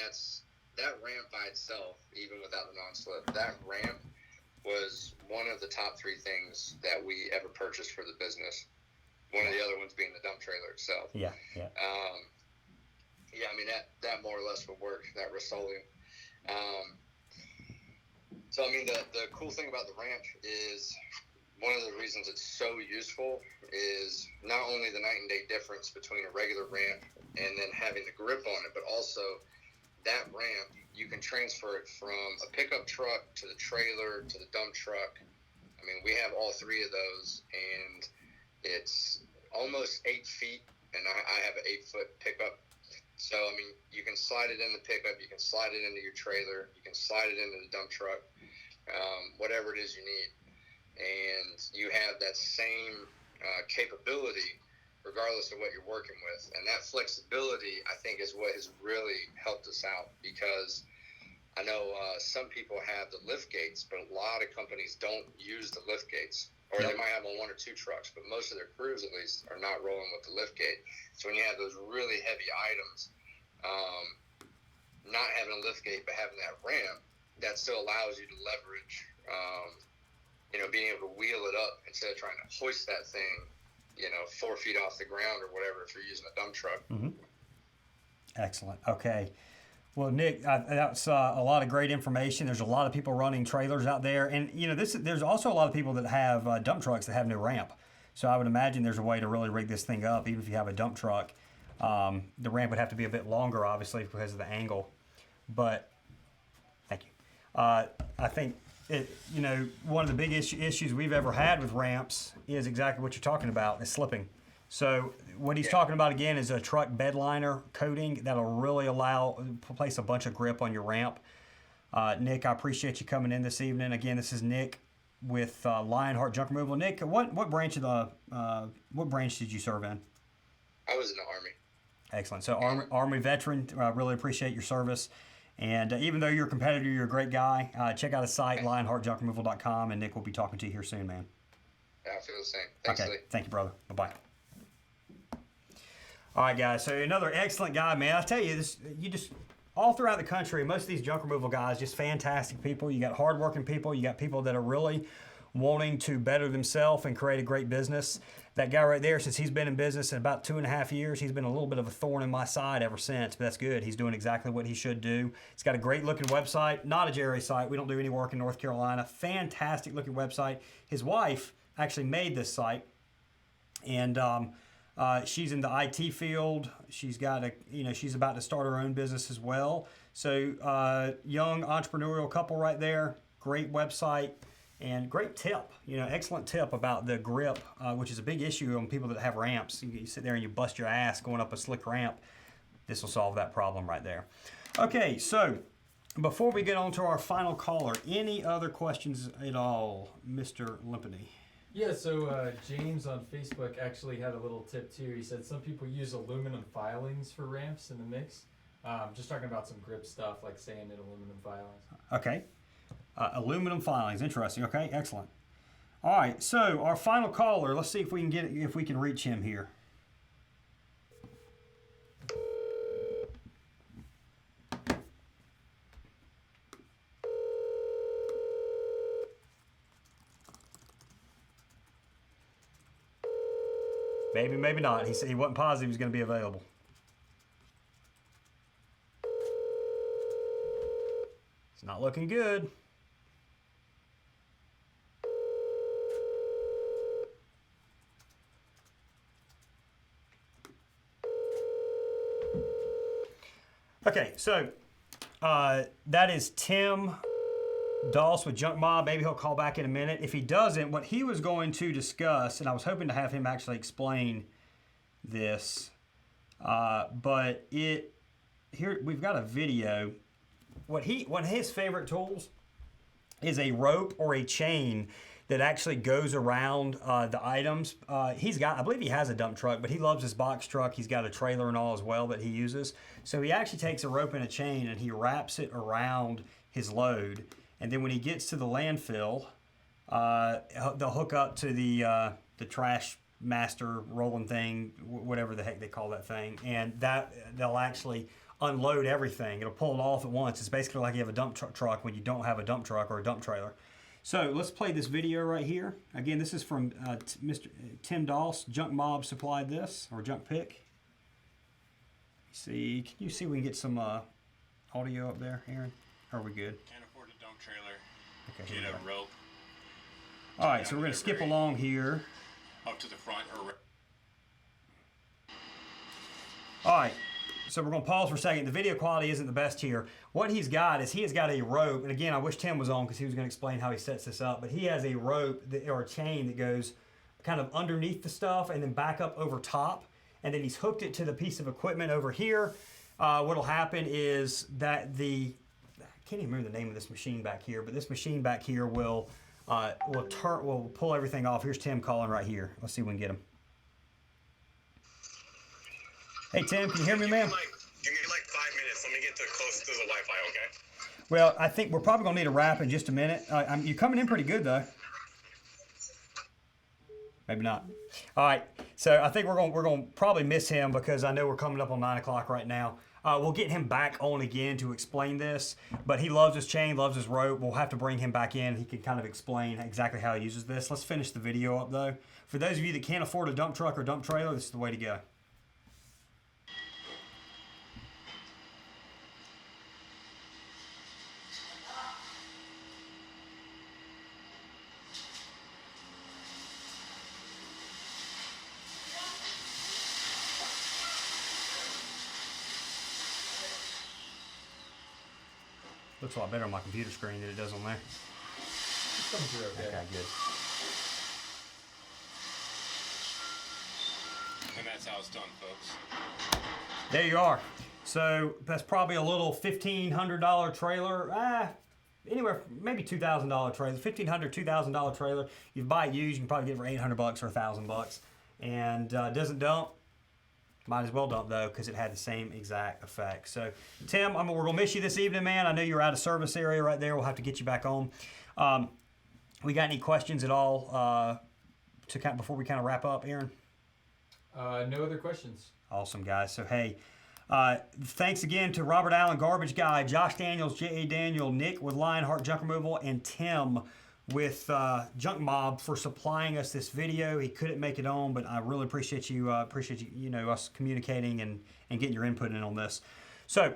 that ramp by itself, even without the non-slip, that ramp was one of the top 3 things that we ever purchased for the business. One of the other ones being the dump trailer itself. Yeah. Yeah, I mean that more or less would work, that Rust-Oleum. So I mean the cool thing about the ramp is one of the reasons it's so useful is not only the night and day difference between a regular ramp and then having the grip on it, but also that ramp, you can transfer it from a pickup truck to the trailer to the dump truck. I mean, we have all 3 of those, and it's almost 8 feet, and I have an 8-foot pickup. So, I mean, you can slide it in the pickup, you can slide it into your trailer, you can slide it into the dump truck, whatever it is you need. And you have that same capability regardless of what you're working with. And that flexibility, I think, is what has really helped us out, because I know some people have the lift gates, but a lot of companies don't use the lift gates. Or they might have on 1 or 2 trucks, but most of their crews, at least, are not rolling with the lift gate. So when you have those really heavy items, not having a lift gate but having that ramp, that still allows you to leverage, being able to wheel it up instead of trying to hoist that thing, 4 feet off the ground or whatever if you're using a dump truck. Mm-hmm. Excellent. Okay. Well, Nick, that's a lot of great information. There's a lot of people running trailers out there, and there's also a lot of people that have dump trucks that have no ramp. So I would imagine there's a way to really rig this thing up, even if you have a dump truck. The ramp would have to be a bit longer, obviously, because of the angle. But thank you. I think one of the big issues we've ever had with ramps is exactly what you're talking about, is slipping. So what he's talking about, again, is a truck bed liner coating that'll really place a bunch of grip on your ramp. Nick, I appreciate you coming in this evening. Again, this is Nick with Lionheart Junk Removal. Nick, what branch did you serve in? I was in the Army. Excellent. So Army veteran, really appreciate your service. And even though you're a competitor, you're a great guy. Check out his site, lionheartjunkremoval.com, and Nick will be talking to you here soon, man. Yeah, I feel the same. Thanks, okay. Lee. Thank you, brother. Bye-bye. All right, guys. So another excellent guy, man. I tell you, all throughout the country, most of these junk removal guys, just fantastic people. You got hardworking people. You got people that are really wanting to better themselves and create a great business. That guy right there, since he's been in business in about 2.5 years, he's been a little bit of a thorn in my side ever since, but that's good. He's doing exactly what he should do. He's got a great looking website, not a Jerry site. We don't do any work in North Carolina. Fantastic looking website. His wife actually made this site, and she's in the IT field. She's got she's about to start her own business as well. So young entrepreneurial couple right there. Great website. And great tip, excellent tip about the grip, which is a big issue on people that have ramps. You sit there and you bust your ass going up a slick ramp. This will solve that problem right there. Okay, so before we get on to our final caller, any other questions at all, Mr. Limpany? Yeah, so James on Facebook actually had a little tip too. He said some people use aluminum filings for ramps in the mix. Just talking about some grip stuff like sand and aluminum filings. Okay. Aluminum filings, interesting. Okay, excellent. All right, so our final caller. Let's see if we can reach him here. Maybe, maybe not. He said he wasn't positive he was going to be available. It's not looking good. Okay, so that is Tim Doss with Junk Mob. Maybe he'll call back in a minute. If he doesn't, what he was going to discuss, and I was hoping to have him actually explain this, but here we've got a video. One of his favorite tools is a rope or a chain that actually goes around the items. I believe he has a dump truck, but he loves his box truck. He's got a trailer and all as well that he uses. So he actually takes a rope and a chain and he wraps it around his load. And then when he gets to the landfill, they'll hook up to the trash master rolling thing, whatever the heck they call that thing, and they'll actually unload everything. It'll pull it off at once. It's basically like you have a dump truck when you don't have a dump truck or a dump trailer. So let's play this video right here. Again, this is from Mr. Tim Doss. Junk Mob supplied this, or Junk Pick. See, can you see we can get some audio up there, Aaron? Are we good? Can't afford a dump trailer. Okay. Get a rope. All right, so we're going to skip along here. Up to the front or. All right, so we're going to pause for a second. The video quality isn't the best here. What he's got is he has got a rope, and again, I wish Tim was on because he was going to explain how he sets this up, but he has a rope or a chain that goes kind of underneath the stuff and then back up over top, and then he's hooked it to the piece of equipment over here. What'll happen is that I can't even remember the name of this machine back here, but this machine back here will pull everything off. Here's Tim calling right here. Let's see if we can get him. Hey Tim, can you hear me, man? Give me like 5 minutes. Let me get close to the Wi-Fi, okay? Well, I think we're probably gonna need a wrap in just a minute. You're coming in pretty good though. Maybe not. All right, so I think we're gonna probably miss him because I know we're coming up on 9 o'clock right now. We'll get him back on again to explain this, but he loves his chain, loves his rope. We'll have to bring him back in. He can kind of explain exactly how he uses this. Let's finish the video up though. For those of you that can't afford a dump truck or dump trailer, this is the way to go. Looks a lot better on my computer screen than it does on there. It's coming through okay. Okay, good. And that's how it's done, folks. There you are. So that's probably a little $1,500 trailer. Anywhere, maybe $2,000 trailer. $1,500, $2,000 trailer. You buy it used, you can probably get it for $800 or $1,000. And doesn't dump. Might as well dump though, because it had the same exact effect. So, Tim, we're gonna miss you this evening, man. I know you're out of service area right there. We'll have to get you back on. We got any questions at all before we kind of wrap up, Aaron? No other questions. Awesome, guys. So, hey, thanks again to Robert Allen, Garbage Guy, Josh Daniels, J.A. Daniel, Nick with Lionheart Junk Removal, and Tim with Junk Mob for supplying us this video. He couldn't make it on, but I really appreciate you, us communicating and getting your input in on this. So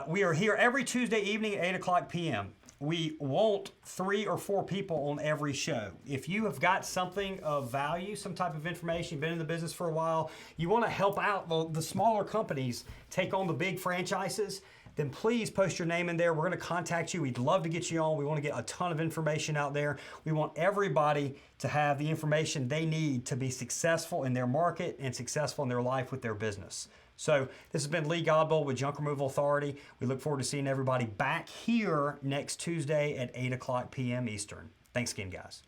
we are here every Tuesday evening at 8 o'clock p.m. We want 3 or 4 people on every show. If you have got something of value, some type of information, been in the business for a while, you want to help out the smaller companies take on the big franchises, then please post your name in there. We're going to contact you. We'd love to get you on. We want to get a ton of information out there. We want everybody to have the information they need to be successful in their market and successful in their life with their business. So this has been Lee Godbold with Junk Removal Authority. We look forward to seeing everybody back here next Tuesday at 8 o'clock p.m. Eastern. Thanks again, guys.